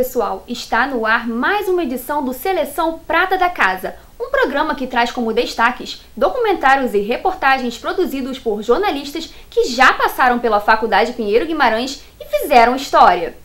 pessoal! Está no ar mais uma edição do Seleção Prata da Casa, um programa que traz como destaques documentários e reportagens produzidos por jornalistas que já passaram pela Faculdade Pinheiro Guimarães e fizeram história.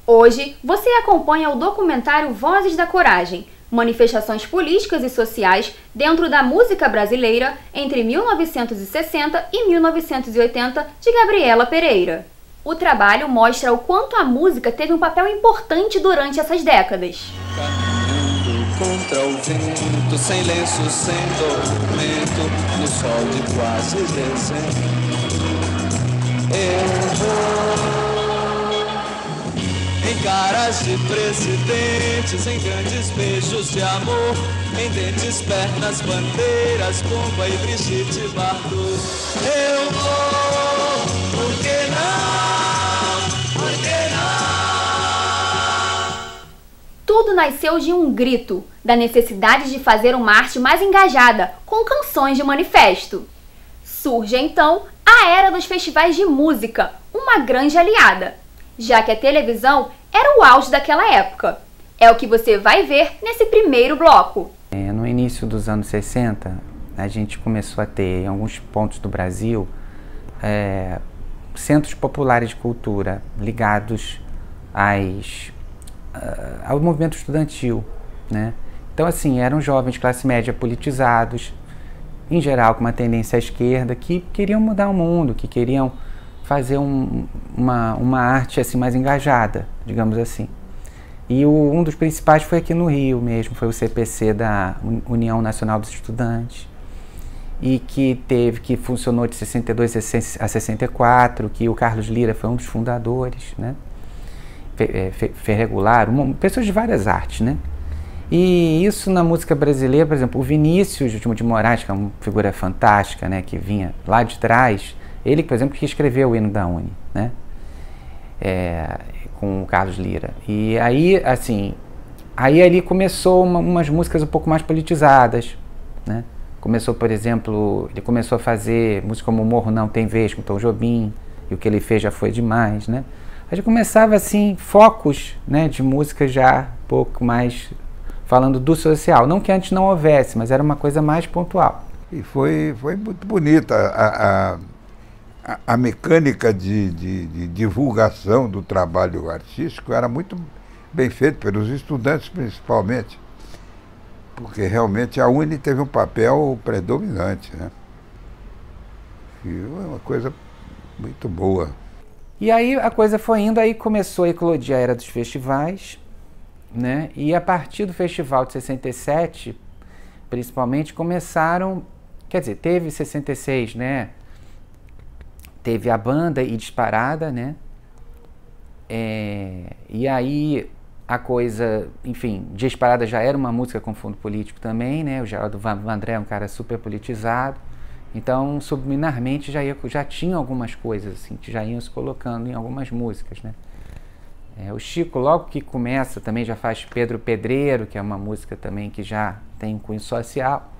Hoje, você acompanha o documentário Vozes da Coragem, manifestações políticas e sociais dentro da música brasileira entre 1960 e 1980, de Gabriela Pereira. O trabalho mostra o quanto a música teve um papel importante durante essas décadas. Caminhando contra o vento, sem lenço, sem documento, no sol de quase dezembro. Eu vou em caras de presidentes, em grandes beijos de amor, em dentes, pernas, bandeiras, bomba e Brigitte Bardot. Eu vou, por que não? Tudo nasceu de um grito, da necessidade de fazer uma arte mais engajada, com canções de manifesto. Surge então a era dos festivais de música, uma grande aliada, já que a televisão era o auge daquela época. É o que você vai ver nesse primeiro bloco. No início dos anos 60, a gente começou a ter, em alguns pontos do Brasil, centros populares de cultura ligados ao movimento estudantil, né? Então, assim, eram jovens de classe média politizados, em geral com uma tendência à esquerda, que queriam mudar o mundo, que queriam fazer uma arte assim, mais engajada, digamos assim. E um dos principais foi aqui no Rio mesmo, foi o CPC da União Nacional dos Estudantes, e que funcionou de 62 a 64, que o Carlos Lyra foi um dos fundadores, né? Ferregular, pessoas de várias artes, né? E isso na música brasileira, por exemplo, o Vinícius de Moraes, que é uma figura fantástica, né, que vinha lá de trás, ele, por exemplo, que escreveu o hino da Uni, né? Com o Carlos Lyra. E aí, assim, ali começou umas músicas um pouco mais politizadas, né? Começou, por exemplo, ele começou a fazer música como O Morro Não Tem Vez, com Tom Jobim, e O Que Ele Fez Já Foi Demais, né? A gente começava, assim, focos, né, de música já um pouco mais falando do social. Não que antes não houvesse, mas era uma coisa mais pontual. E foi muito bonita a mecânica de divulgação do trabalho artístico, era muito bem feito pelos estudantes, principalmente, porque realmente a Uni teve um papel predominante, né? E é uma coisa muito boa. E aí a coisa foi indo, aí começou a eclodir a era dos festivais, né? E a partir do festival de 67, principalmente, começaram, quer dizer, teve 66, né? Teve a banda e Disparada, né? E aí a coisa, enfim, Disparada já era uma música com fundo político também, né? O Geraldo Vandré é um cara super politizado. Então, subliminarmente, já tinha algumas coisas assim, que já iam se colocando em algumas músicas, né? O Chico, logo que começa, também já faz Pedro Pedreiro, que é uma música também que já tem um cunho social.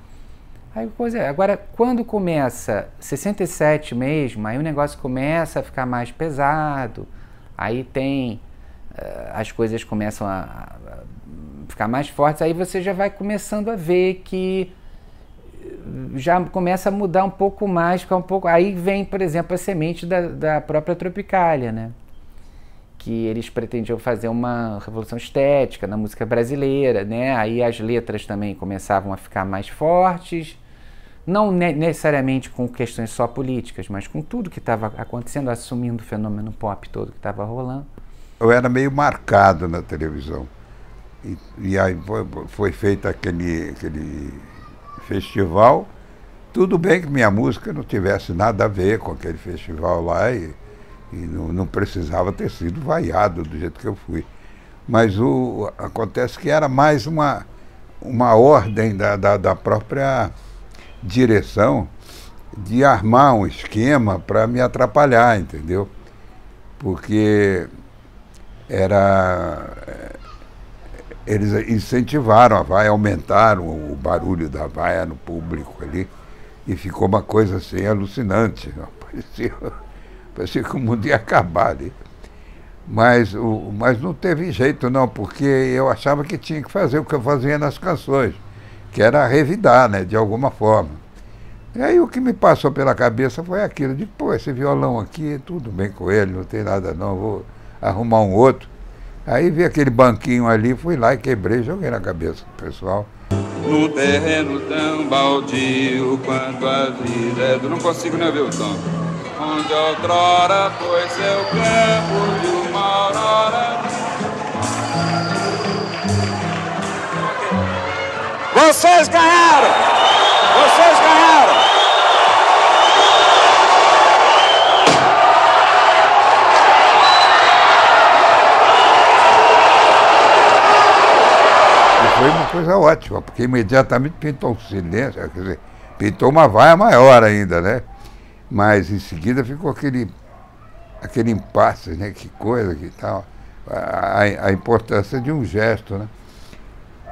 Agora, quando começa 67 mesmo, aí o negócio começa a ficar mais pesado, aí as coisas começam a ficar mais fortes, aí você já vai começando a ver que já começa a mudar um pouco mais, aí vem, por exemplo, a semente da própria Tropicália, né? Que eles pretendiam fazer uma revolução estética na música brasileira, né? Aí as letras também começavam a ficar mais fortes, não necessariamente com questões só políticas, mas com tudo que estava acontecendo, assumindo o fenômeno pop todo que estava rolando. Eu era meio marcado na televisão, e aí foi feito aquele festival. Tudo bem que minha música não tivesse nada a ver com aquele festival lá e não precisava ter sido vaiado do jeito que eu fui. Mas acontece que era mais uma ordem da própria direção de armar um esquema para me atrapalhar, entendeu? Porque eles incentivaram a vaia, aumentaram o barulho da vaia no público ali, e ficou uma coisa assim alucinante. Parecia que o mundo ia acabar ali. Mas não teve jeito não, porque eu achava que tinha que fazer o que eu fazia nas canções, que era revidar, né, de alguma forma. E aí o que me passou pela cabeça foi aquilo, de pô, esse violão aqui, tudo bem com ele, não tem nada não, vou arrumar um outro. Aí vi aquele banquinho ali, fui lá e quebrei, joguei na cabeça do pessoal. Num terreno tão baldio quanto a vida é do... Não consigo nem ver o tom. Onde outrora foi seu campo de uma aurora. Vocês ganharam! Vocês ganharam! Foi uma coisa ótima, porque imediatamente pintou um silêncio, quer dizer, pintou uma vaia maior ainda, né? Mas em seguida ficou aquele impasse, né? Que coisa, que tal. A importância de um gesto, né?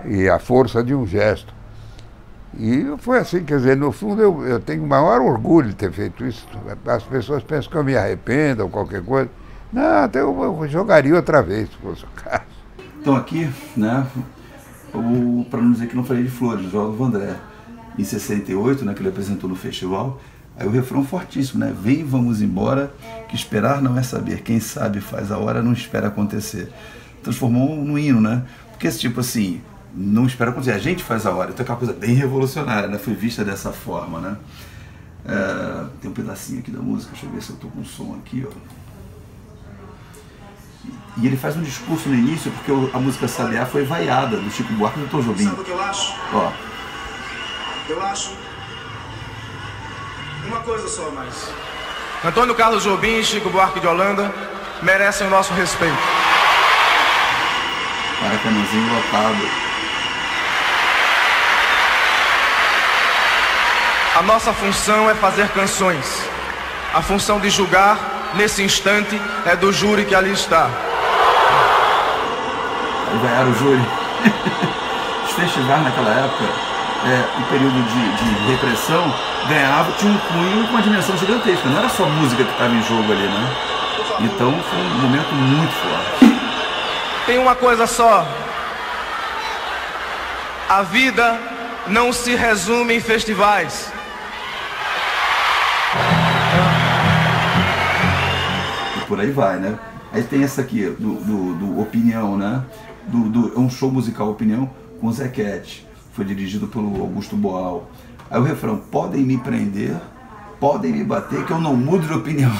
E a força de um gesto. E foi assim, quer dizer, no fundo eu tenho o maior orgulho de ter feito isso. As pessoas pensam que eu me arrependo ou qualquer coisa. Não, até eu jogaria outra vez, se fosse o caso. Então aqui, né? Para não dizer que não falei de Flores, o Geraldo Vandré, em 68, né, que ele apresentou no festival, aí o refrão fortíssimo, né? Vem, vamos embora, que esperar não é saber, quem sabe faz a hora, não espera acontecer. Transformou no hino, né? Porque esse tipo assim, não espera acontecer, a gente faz a hora, então é aquela coisa bem revolucionária, né? Foi vista dessa forma, né? Tem um pedacinho aqui da música, deixa eu ver se eu tô com o som aqui, ó. E ele faz um discurso no início, porque a música Sabiá foi vaiada do Chico Buarque e do Tom Jobim. Sabe o que eu acho? Ó. Eu acho uma coisa só mais. Antônio Carlos Jobim e Chico Buarque de Holanda merecem o nosso respeito. Maracanãzinho lotado. A nossa função é fazer canções. A função de julgar, nesse instante, é do júri que ali está. Aí vaiaram o júri. Os festivais naquela época, em período de repressão, tinha um cunho com uma dimensão gigantesca. Não era só música que estava em jogo ali, né? Então foi um momento muito forte. Tem uma coisa só. A vida não se resume em festivais. E por aí vai, né? Aí tem essa aqui, do Opinião, né? É um show musical Opinião com o Zequete. Foi dirigido pelo Augusto Boal. Aí o refrão, podem me prender, podem me bater, que eu não mudo de opinião.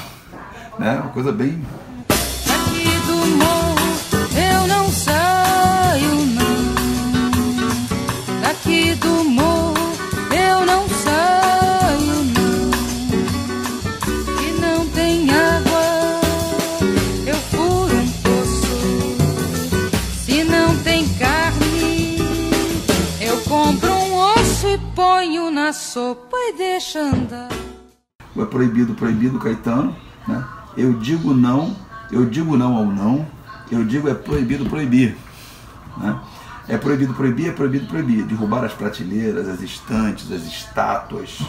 Né? Uma coisa bem... Aqui do morro eu não saio não. Daqui do morro eu não saio não. E não tem água, eu furo um poço. Se não tem carne, eu compro um osso e ponho na sopa e deixa andar. É proibido, proibido, Caetano, né? Eu digo não ao não, eu digo é proibido proibir, né? É proibido proibir, derrubar as prateleiras, as estantes, as estátuas,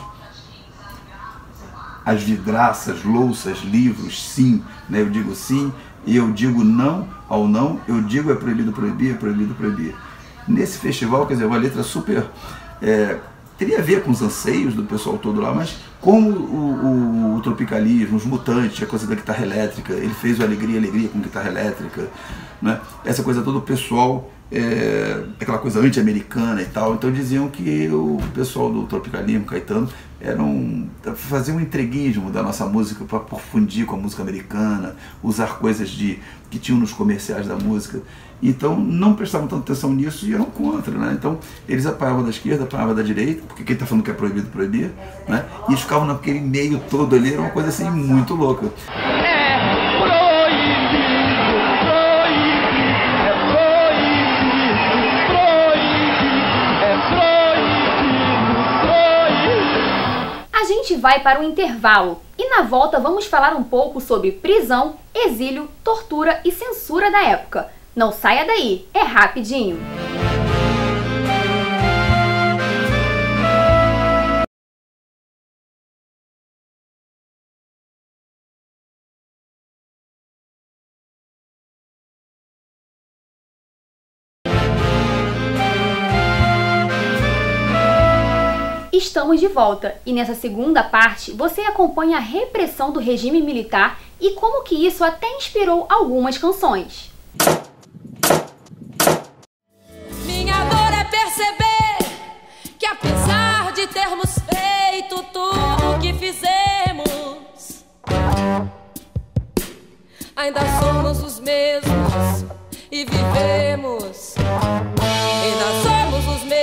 as vidraças, louças, livros, sim, né? Eu digo sim, e eu digo não ao não, eu digo é proibido proibir. Nesse festival, quer dizer, uma letra super... teria a ver com os anseios do pessoal todo lá, mas como o tropicalismo, os Mutantes, a coisa da guitarra elétrica, ele fez o Alegria com guitarra elétrica, né? Essa coisa toda, o pessoal, aquela coisa anti-americana e tal, então diziam que o pessoal do tropicalismo, Caetano, faziam um entreguismo da nossa música para confundir com a música americana, usar coisas que tinham nos comerciais da música. Então não prestavam tanta atenção nisso e eram contra, né? Então eles apoiavam da esquerda, apoiavam da direita, porque quem está falando que é proibido proibir, né? E eles ficavam naquele meio todo ali, era uma coisa assim muito louca. A gente vai para o intervalo e na volta vamos falar um pouco sobre prisão, exílio, tortura e censura da época. Não saia daí, é rapidinho! Estamos de volta e nessa segunda parte você acompanha a repressão do regime militar e como que isso até inspirou algumas canções. Minha dor é perceber que apesar de termos feito tudo o que fizemos, ainda somos os mesmos e vivemos. Ainda somos os mesmos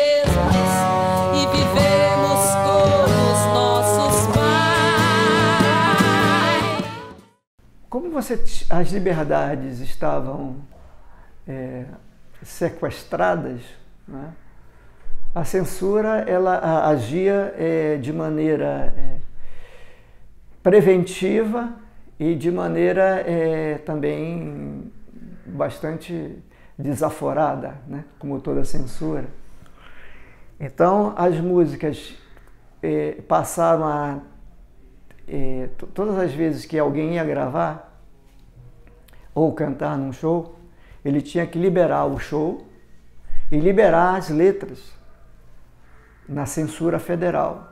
e vivemos como os nossos pais. Como as liberdades estavam sequestradas, né? A censura ela agia de maneira preventiva e de maneira também bastante desaforada, né? Como toda censura. Então as músicas passaram a... todas as vezes que alguém ia gravar ou cantar num show, ele tinha que liberar o show e liberar as letras na censura federal.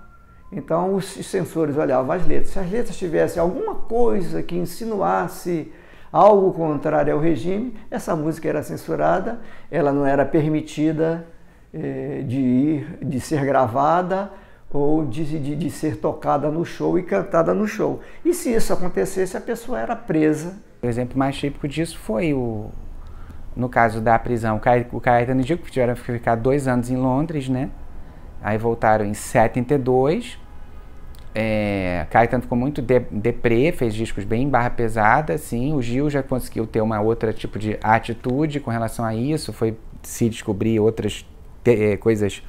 Então os censores olhavam as letras. Se as letras tivessem alguma coisa que insinuasse algo contrário ao regime, essa música era censurada, ela não era permitida de ser gravada ou de ser tocada no show e cantada no show. E se isso acontecesse, a pessoa era presa. O exemplo mais típico disso foi no caso da prisão, o Caetano e Dico, que tiveram que ficar 2 anos em Londres, né? Aí voltaram em 72. Caetano ficou muito deprê, fez discos bem barra pesada, assim. O Gil já conseguiu ter uma outra tipo de atitude com relação a isso, foi se descobrir outras coisas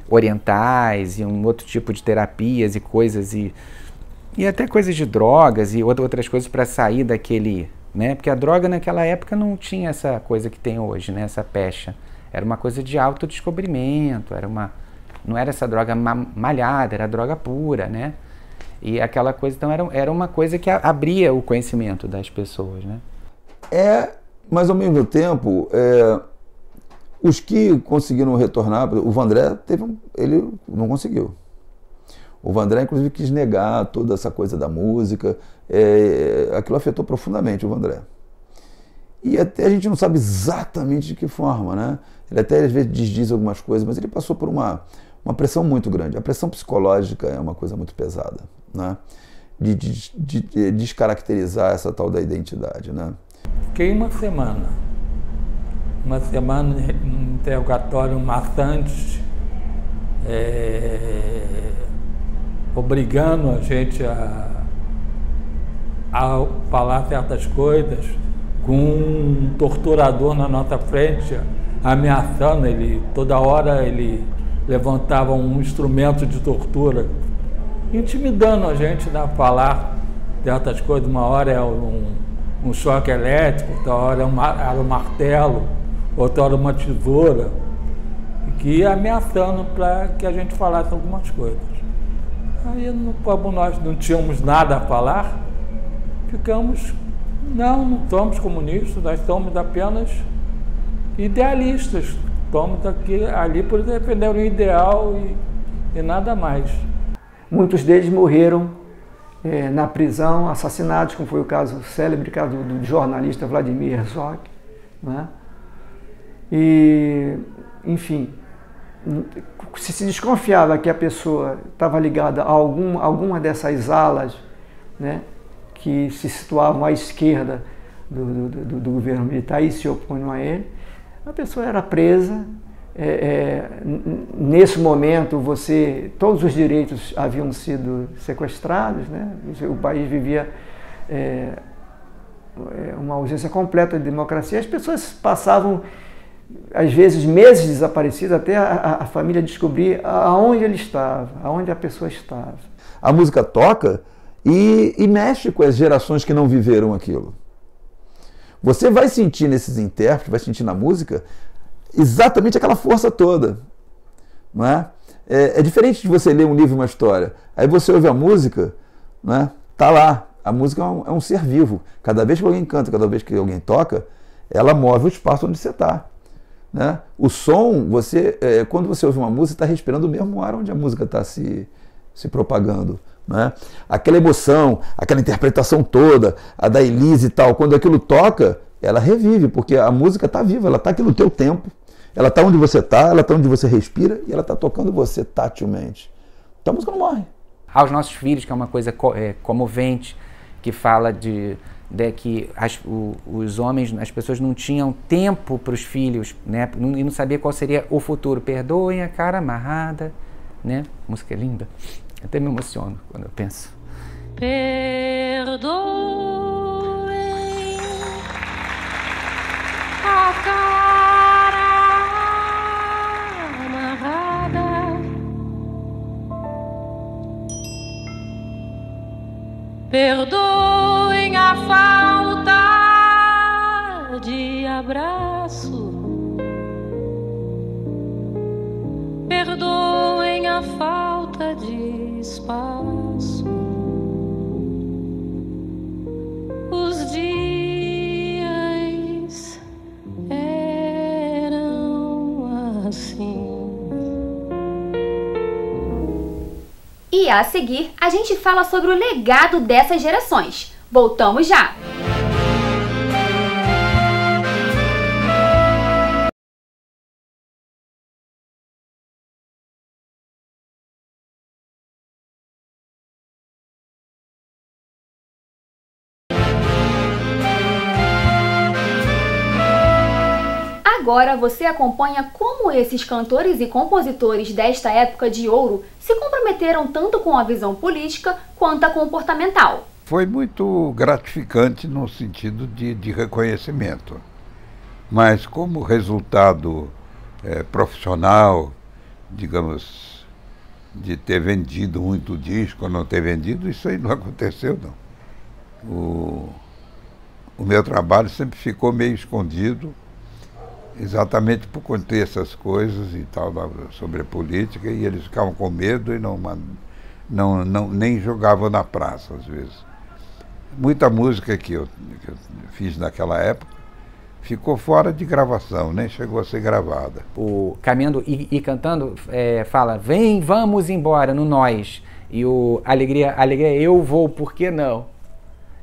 orientais e um outro tipo de terapias e coisas e até coisas de drogas e outras coisas para sair daquele, né? Porque a droga naquela época não tinha essa coisa que tem hoje, né? Essa pecha. Era uma coisa de autodescobrimento, não era essa droga malhada, era droga pura, né? E aquela coisa, então, era uma coisa que abria o conhecimento das pessoas, né? Mas ao mesmo tempo, os que conseguiram retornar, o Vandré ele não conseguiu. O Vandré, inclusive, quis negar toda essa coisa da música. Aquilo afetou profundamente o Vandré. E até a gente não sabe exatamente de que forma, né? Ele até às vezes diz algumas coisas, mas ele passou por uma pressão muito grande. A pressão psicológica é uma coisa muito pesada, né? De descaracterizar essa tal da identidade, né? Fiquei uma semana em interrogatório maçante, obrigando a gente a falar certas coisas, com um torturador na nossa frente, ameaçando. Toda hora ele levantava um instrumento de tortura, intimidando a gente a falar certas coisas. Uma hora é um choque elétrico, outra hora era um martelo, outra hora uma tesoura, que ia ameaçando para que a gente falasse algumas coisas. Aí, como nós não tínhamos nada a falar, ficamos, não somos comunistas, nós somos apenas idealistas, estamos ali por defender um ideal e nada mais. Muitos deles morreram na prisão, assassinados, como foi o célebre caso do jornalista Vladimir Herzog, né? E, enfim, se desconfiava que a pessoa estava ligada a alguma dessas alas, né, que se situavam à esquerda do governo militar e se opunham a ele, a pessoa era presa. Nesse momento, todos os direitos haviam sido sequestrados, né? O país vivia uma ausência completa de democracia. As pessoas passavam, às vezes, meses desaparecidas até a família descobrir aonde ele estava, aonde a pessoa estava. A música toca e mexe com as gerações que não viveram aquilo. Você vai sentir nesses intérpretes, vai sentir na música exatamente aquela força toda, não é? É diferente de você ler um livro, uma história. Aí você ouve a música, não é? Tá lá. A música é um ser vivo. Cada vez que alguém canta, cada vez que alguém toca, ela move o espaço onde você está. né? O som, quando você ouve uma música, está respirando o mesmo ar onde a música está se propagando, né? Aquela emoção, aquela interpretação toda, a da Elise e tal, quando aquilo toca, ela revive, porque a música está viva, ela está aqui no teu tempo, ela está onde você está, ela está onde você respira e ela está tocando você tatilmente. Então a música não morre. Aos nossos filhos, que é uma coisa comovente, que fala de que os homens, as pessoas não tinham tempo para os filhos, né? E não sabia qual seria o futuro. Perdoem a cara amarrada, né? Música linda. Eu até me emociono quando eu penso. Perdoem a cara amarrada, perdoem a falta de abraço, perdoem a falta de espaço. Os dias eram assim. E a seguir, a gente fala sobre o legado dessas gerações. Voltamos já! Agora você acompanha como esses cantores e compositores desta época de ouro se comprometeram tanto com a visão política quanto a comportamental. Foi muito gratificante no sentido de reconhecimento, mas como resultado profissional, digamos, de ter vendido muito disco ou não ter vendido, isso aí não aconteceu, não. O meu trabalho sempre ficou meio escondido, exatamente por conter essas coisas e tal sobre a política, e eles ficavam com medo e nem jogavam na praça às vezes. Muita música que eu fiz naquela época ficou fora de gravação, nem chegou a ser gravada. O Caminhando e Cantando fala, vem, vamos embora, no nós. E o Alegria, eu vou, por que não?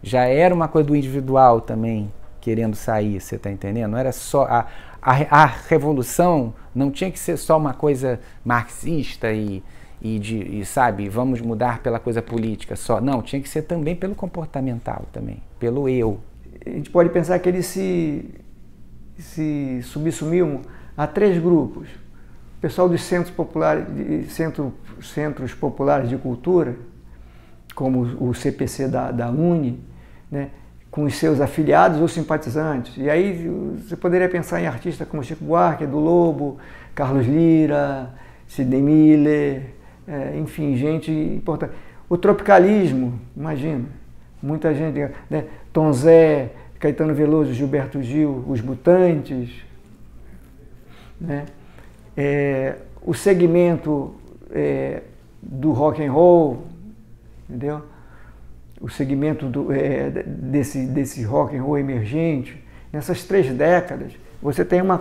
Já era uma coisa do individual também, querendo sair, você está entendendo? Não era só a revolução, não tinha que ser só uma coisa marxista e sabe, vamos mudar pela coisa política só. Não, tinha que ser também pelo comportamental também, pelo eu. A gente pode pensar que eles se subsumiam a 3 grupos. O pessoal dos centros populares de cultura, como o CPC da UNE, né, com os seus afiliados ou simpatizantes. E aí você poderia pensar em artistas como Chico Buarque, Edu Lobo, Carlos Lyra, Sidney Miller, enfim, gente importante. O tropicalismo, imagina, muita gente, né? Tom Zé, Caetano Veloso, Gilberto Gil, Os Mutantes, né? O segmento do rock and roll, entendeu? O segmento desse rock and roll emergente, nessas 3 décadas, você tem uma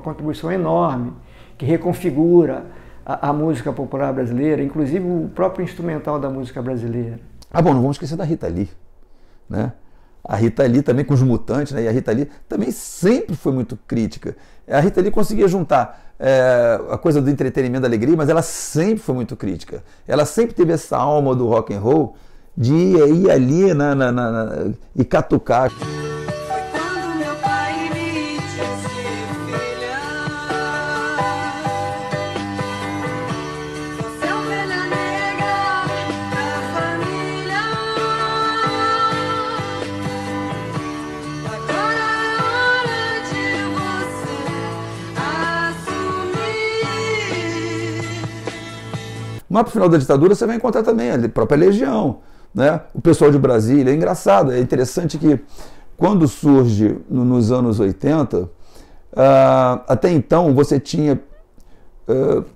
contribuição enorme que reconfigura a música popular brasileira, inclusive o próprio instrumental da música brasileira. Bom, não vamos esquecer da Rita Lee, né? A Rita Lee também com Os Mutantes, né? E a Rita Lee também sempre foi muito crítica. A Rita Lee conseguia juntar a coisa do entretenimento, da alegria, mas ela sempre foi muito crítica. Ela sempre teve essa alma do rock and roll de ir ali e catucar. Mas pro final da ditadura você vai encontrar também a própria Legião, né? O pessoal de Brasília. É engraçado, é interessante que quando surge nos anos 80, até então você tinha,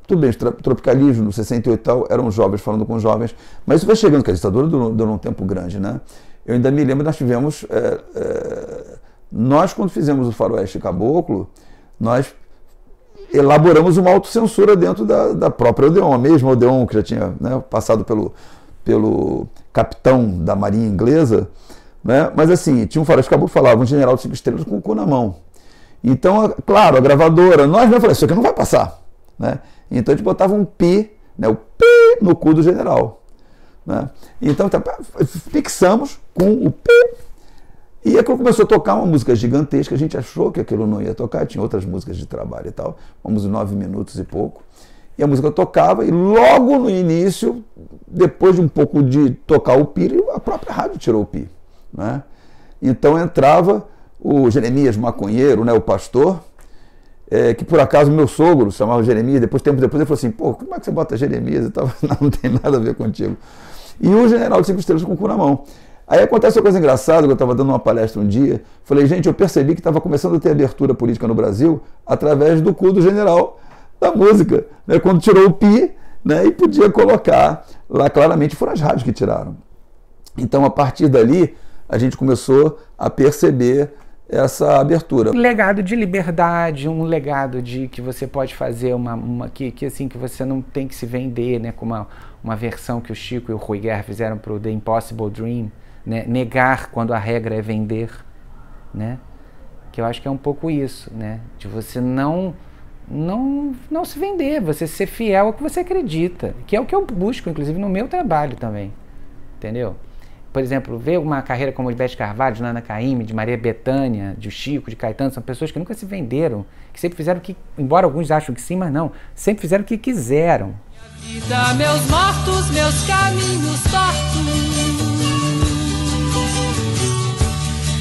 tudo bem, tropicalismo, no 68 e tal, eram jovens falando com jovens, mas isso vai chegando, que a ditadura durou um tempo grande, né? Eu ainda me lembro, nós tivemos, nós quando fizemos o Faroeste Caboclo, nós elaboramos uma autocensura dentro da própria Odeon, a mesma Odeon que já tinha, né, passado pelo capitão da marinha inglesa, né? Mas assim, tinha um faroeste caboclo que falava, um general de 5 estrelas com o cu na mão. Então, claro, a gravadora, nós não falamos, isso aqui não vai passar, né? Então a gente botava um pi, né, o pi no cu do general, né? Então fixamos com o pi. E aí quando começou a tocar uma música gigantesca, a gente achou que aquilo não ia tocar, tinha outras músicas de trabalho e tal, vamos 9 minutos e pouco, e a música tocava, e logo no início, depois de um pouco de tocar o pi, a própria rádio tirou o pi, né? Então entrava o Jeremias Maconheiro, né, o pastor, que por acaso meu sogro chamava Jeremias, tempo depois ele falou assim, pô, como é que você bota Jeremias e tal? Não tem nada a ver contigo. E o general de 5 estrelas com o cu na mão. Aí acontece uma coisa engraçada, que eu estava dando uma palestra um dia, falei, gente, eu percebi que estava começando a ter abertura política no Brasil através do cu do general da música, né, quando tirou o pi, né, e podia colocar lá claramente, foram as rádios que tiraram. Então, a partir dali, a gente começou a perceber essa abertura. Um legado de liberdade, um legado de que você pode fazer assim, que você não tem que se vender, né, com uma versão que o Chico e o Rui Guerra fizeram para o The Impossible Dream, né, negar quando a regra é vender, né, que eu acho que é um pouco isso, né, de você não se vender, você ser fiel ao que você acredita, que é o que eu busco, inclusive no meu trabalho também, entendeu? Por exemplo, ver uma carreira como de Beth Carvalho, de Nana Caymmi, de Maria Bethânia, de Chico, de Caetano, são pessoas que nunca se venderam, que sempre fizeram o que, embora alguns acham que sim, mas não, sempre fizeram o que quiseram. Minha vida, meus mortos, meus caminhos tortos,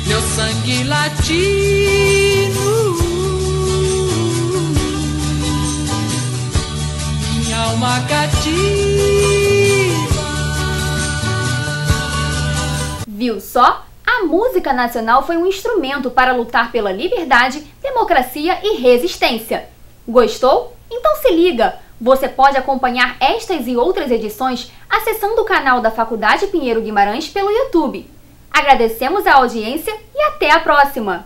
meu sangue latino, minha alma cativa. Viu só? A música nacional foi um instrumento para lutar pela liberdade, democracia e resistência. Gostou? Então se liga! Você pode acompanhar estas e outras edições acessando o canal da Faculdade Pinheiro Guimarães pelo YouTube. Agradecemos a audiência e até a próxima!